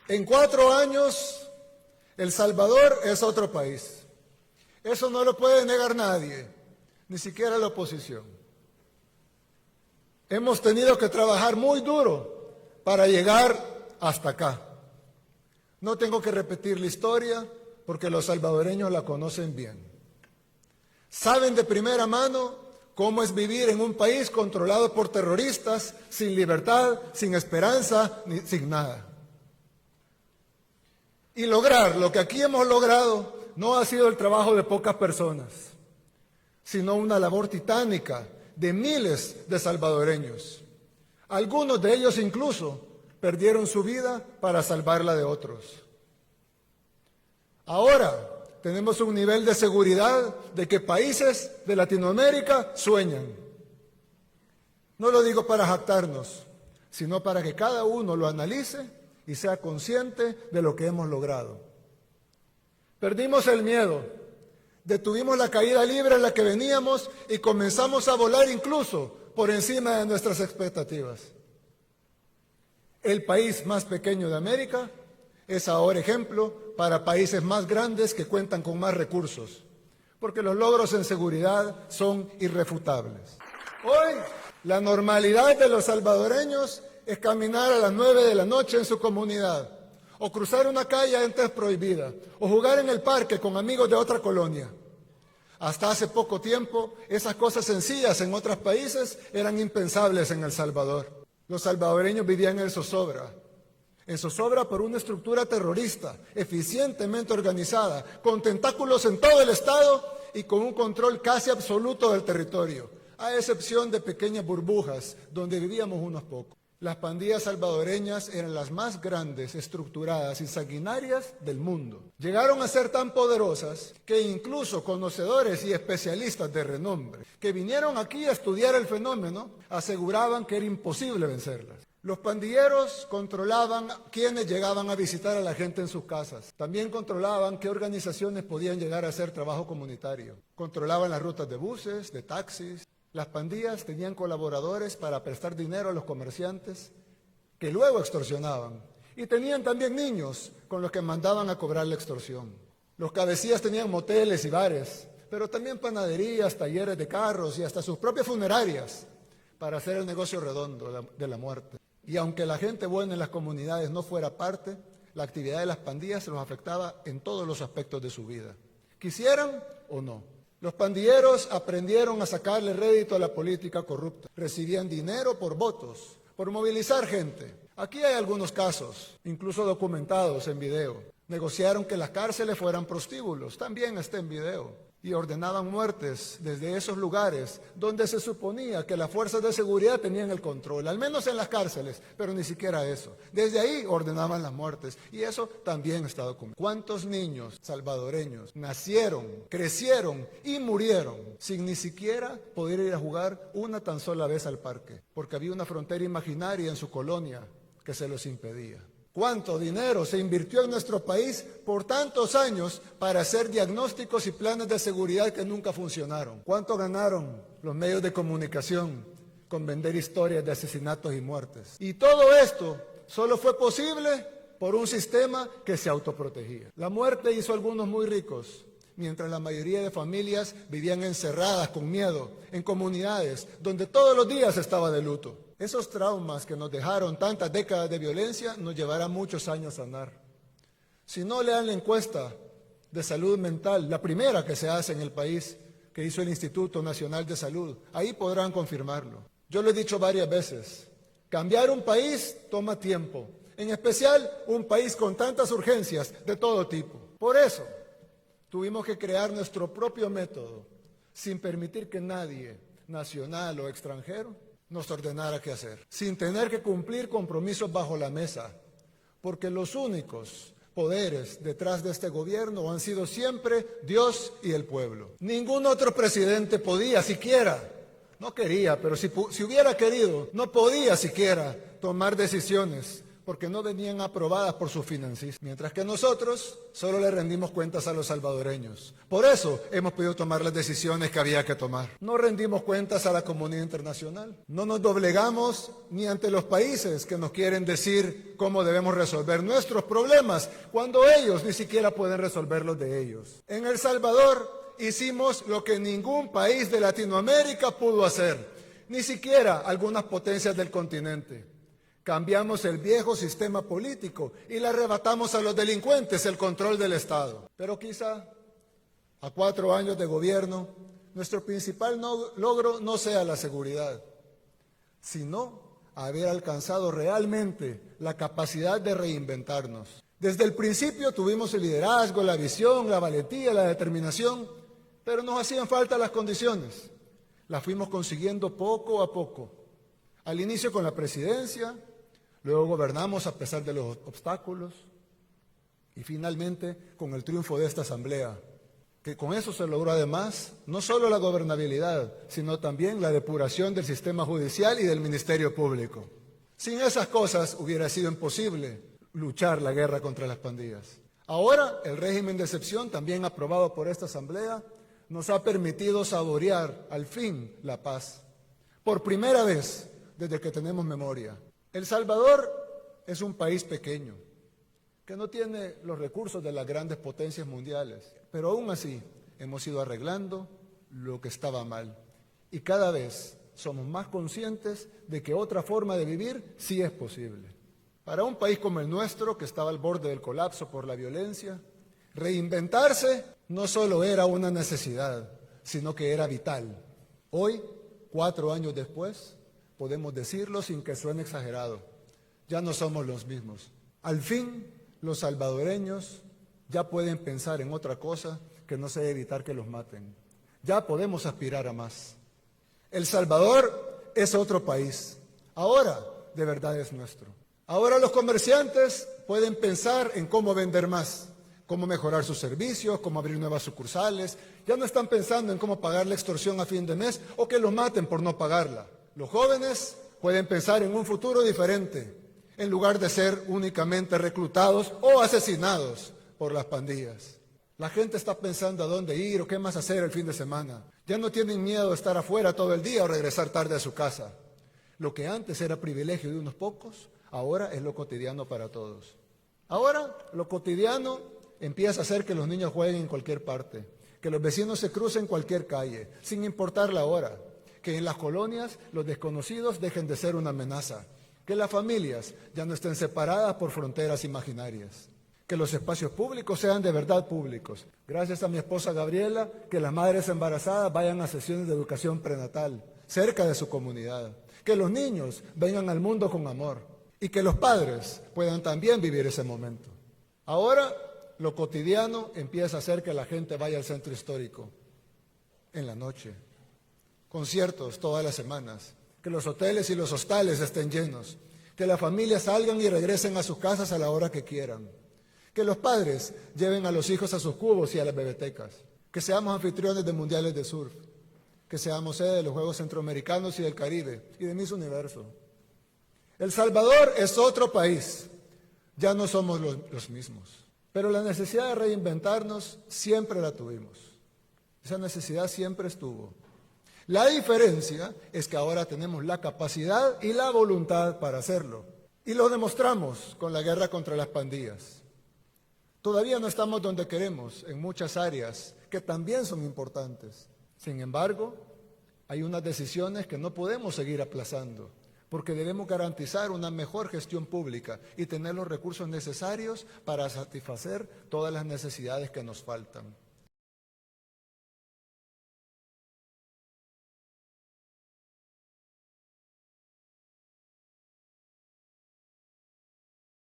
En 4 años, El Salvador es otro país. Eso no lo puede negar nadie, ni siquiera la oposición. Hemos tenido que trabajar muy duro para llegar hasta acá. No tengo que repetir la historia porque los salvadoreños la conocen bien. Saben de primera mano cómo es vivir en un país controlado por terroristas, sin libertad, sin esperanza, sin nada. Y lograr lo que aquí hemos logrado no ha sido el trabajo de pocas personas, sino una labor titánica de miles de salvadoreños. Algunos de ellos incluso perdieron su vida para salvarla de otros. Ahora tenemos un nivel de seguridad de que países de Latinoamérica sueñan. No lo digo para jactarnos, sino para que cada uno lo analice y sea consciente de lo que hemos logrado. Perdimos el miedo, detuvimos la caída libre en la que veníamos y comenzamos a volar incluso por encima de nuestras expectativas. El país más pequeño de América es ahora ejemplo para países más grandes que cuentan con más recursos, porque los logros en seguridad son irrefutables. Hoy, la normalidad de los salvadoreños es caminar a las 9 de la noche en su comunidad, o cruzar una calle antes prohibida, o jugar en el parque con amigos de otra colonia. Hasta hace poco tiempo, esas cosas sencillas en otros países eran impensables en El Salvador. Los salvadoreños vivían en zozobra por una estructura terrorista, eficientemente organizada, con tentáculos en todo el estado y con un control casi absoluto del territorio, a excepción de pequeñas burbujas donde vivíamos unos pocos. Las pandillas salvadoreñas eran las más grandes, estructuradas y sanguinarias del mundo. Llegaron a ser tan poderosas que incluso conocedores y especialistas de renombre que vinieron aquí a estudiar el fenómeno aseguraban que era imposible vencerlas. Los pandilleros controlaban quiénes llegaban a visitar a la gente en sus casas. También controlaban qué organizaciones podían llegar a hacer trabajo comunitario. Controlaban las rutas de buses, de taxis. Las pandillas tenían colaboradores para prestar dinero a los comerciantes que luego extorsionaban. Y tenían también niños con los que mandaban a cobrar la extorsión. Los cabecillas tenían moteles y bares, pero también panaderías, talleres de carros y hasta sus propias funerarias para hacer el negocio redondo de la muerte. Y aunque la gente buena en las comunidades no fuera parte, la actividad de las pandillas se los afectaba en todos los aspectos de su vida, quisieran o no. Los pandilleros aprendieron a sacarle rédito a la política corrupta. Recibían dinero por votos, por movilizar gente. Aquí hay algunos casos, incluso documentados en video. Negociaron que las cárceles fueran prostíbulos, también está en video. Y ordenaban muertes desde esos lugares donde se suponía que las fuerzas de seguridad tenían el control, al menos en las cárceles, pero ni siquiera eso. Desde ahí ordenaban las muertes y eso también está documentado. ¿Cuántos niños salvadoreños nacieron, crecieron y murieron sin ni siquiera poder ir a jugar una tan sola vez al parque? Porque había una frontera imaginaria en su colonia que se los impedía. ¿Cuánto dinero se invirtió en nuestro país por tantos años para hacer diagnósticos y planes de seguridad que nunca funcionaron? ¿Cuánto ganaron los medios de comunicación con vender historias de asesinatos y muertes? Y todo esto solo fue posible por un sistema que se autoprotegía. La muerte hizo a algunos muy ricos, mientras la mayoría de familias vivían encerradas con miedo en comunidades donde todos los días estaba de luto. Esos traumas que nos dejaron tantas décadas de violencia nos llevarán muchos años a sanar. Si no, lean la encuesta de salud mental, la primera que se hace en el país, que hizo el Instituto Nacional de Salud. Ahí podrán confirmarlo. Yo lo he dicho varias veces, cambiar un país toma tiempo, en especial un país con tantas urgencias de todo tipo. Por eso, tuvimos que crear nuestro propio método, sin permitir que nadie, nacional o extranjero, nos ordenara qué hacer, sin tener que cumplir compromisos bajo la mesa, porque los únicos poderes detrás de este gobierno han sido siempre Dios y el pueblo. Ningún otro presidente podía siquiera, no quería, pero si hubiera querido, no podía siquiera tomar decisiones porque no venían aprobadas por sus financistas, mientras que nosotros solo le rendimos cuentas a los salvadoreños. Por eso hemos podido tomar las decisiones que había que tomar. No rendimos cuentas a la comunidad internacional. No nos doblegamos ni ante los países que nos quieren decir cómo debemos resolver nuestros problemas, cuando ellos ni siquiera pueden resolver los de ellos. En El Salvador hicimos lo que ningún país de Latinoamérica pudo hacer, ni siquiera algunas potencias del continente. Cambiamos el viejo sistema político y le arrebatamos a los delincuentes el control del Estado. Pero quizá a 4 años de gobierno, nuestro principal logro no sea la seguridad, sino haber alcanzado realmente la capacidad de reinventarnos. Desde el principio tuvimos el liderazgo, la visión, la valentía, la determinación, pero nos hacían falta las condiciones. Las fuimos consiguiendo poco a poco. Al inicio con la presidencia, luego gobernamos a pesar de los obstáculos y finalmente con el triunfo de esta asamblea, que con eso se logró además no solo la gobernabilidad, sino también la depuración del sistema judicial y del Ministerio Público. Sin esas cosas hubiera sido imposible luchar la guerra contra las pandillas. Ahora el régimen de excepción, también aprobado por esta asamblea, nos ha permitido saborear al fin la paz. Por primera vez desde que tenemos memoria. El Salvador es un país pequeño, que no tiene los recursos de las grandes potencias mundiales, pero aún así hemos ido arreglando lo que estaba mal. Y cada vez somos más conscientes de que otra forma de vivir sí es posible. Para un país como el nuestro, que estaba al borde del colapso por la violencia, reinventarse no solo era una necesidad, sino que era vital. Hoy, 4 años después, podemos decirlo sin que suene exagerado, ya no somos los mismos. Al fin, los salvadoreños ya pueden pensar en otra cosa que no sea evitar que los maten. Ya podemos aspirar a más. El Salvador es otro país. Ahora, de verdad es nuestro. Ahora los comerciantes pueden pensar en cómo vender más, cómo mejorar sus servicios, cómo abrir nuevas sucursales. Ya no están pensando en cómo pagar la extorsión a fin de mes o que los maten por no pagarla. Los jóvenes pueden pensar en un futuro diferente, en lugar de ser únicamente reclutados o asesinados por las pandillas. La gente está pensando a dónde ir o qué más hacer el fin de semana. Ya no tienen miedo de estar afuera todo el día o regresar tarde a su casa. Lo que antes era privilegio de unos pocos, ahora es lo cotidiano para todos. Ahora lo cotidiano empieza a hacer que los niños jueguen en cualquier parte, que los vecinos se crucen en cualquier calle, sin importar la hora. Que en las colonias los desconocidos dejen de ser una amenaza, que las familias ya no estén separadas por fronteras imaginarias, que los espacios públicos sean de verdad públicos. Gracias a mi esposa Gabriela, que las madres embarazadas vayan a sesiones de educación prenatal, cerca de su comunidad, que los niños vengan al mundo con amor y que los padres puedan también vivir ese momento. Ahora lo cotidiano empieza a hacer que la gente vaya al centro histórico en la noche. Conciertos todas las semanas, que los hoteles y los hostales estén llenos, que las familias salgan y regresen a sus casas a la hora que quieran, que los padres lleven a los hijos a sus cubos y a las bebetecas, que seamos anfitriones de mundiales de surf, que seamos sede de los Juegos Centroamericanos y del Caribe y de Miss Universo. El Salvador es otro país, ya no somos los mismos, pero la necesidad de reinventarnos siempre la tuvimos, esa necesidad siempre estuvo. La diferencia es que ahora tenemos la capacidad y la voluntad para hacerlo. Y lo demostramos con la guerra contra las pandillas. Todavía no estamos donde queremos en muchas áreas que también son importantes. Sin embargo, hay unas decisiones que no podemos seguir aplazando, porque debemos garantizar una mejor gestión pública y tener los recursos necesarios para satisfacer todas las necesidades que nos faltan.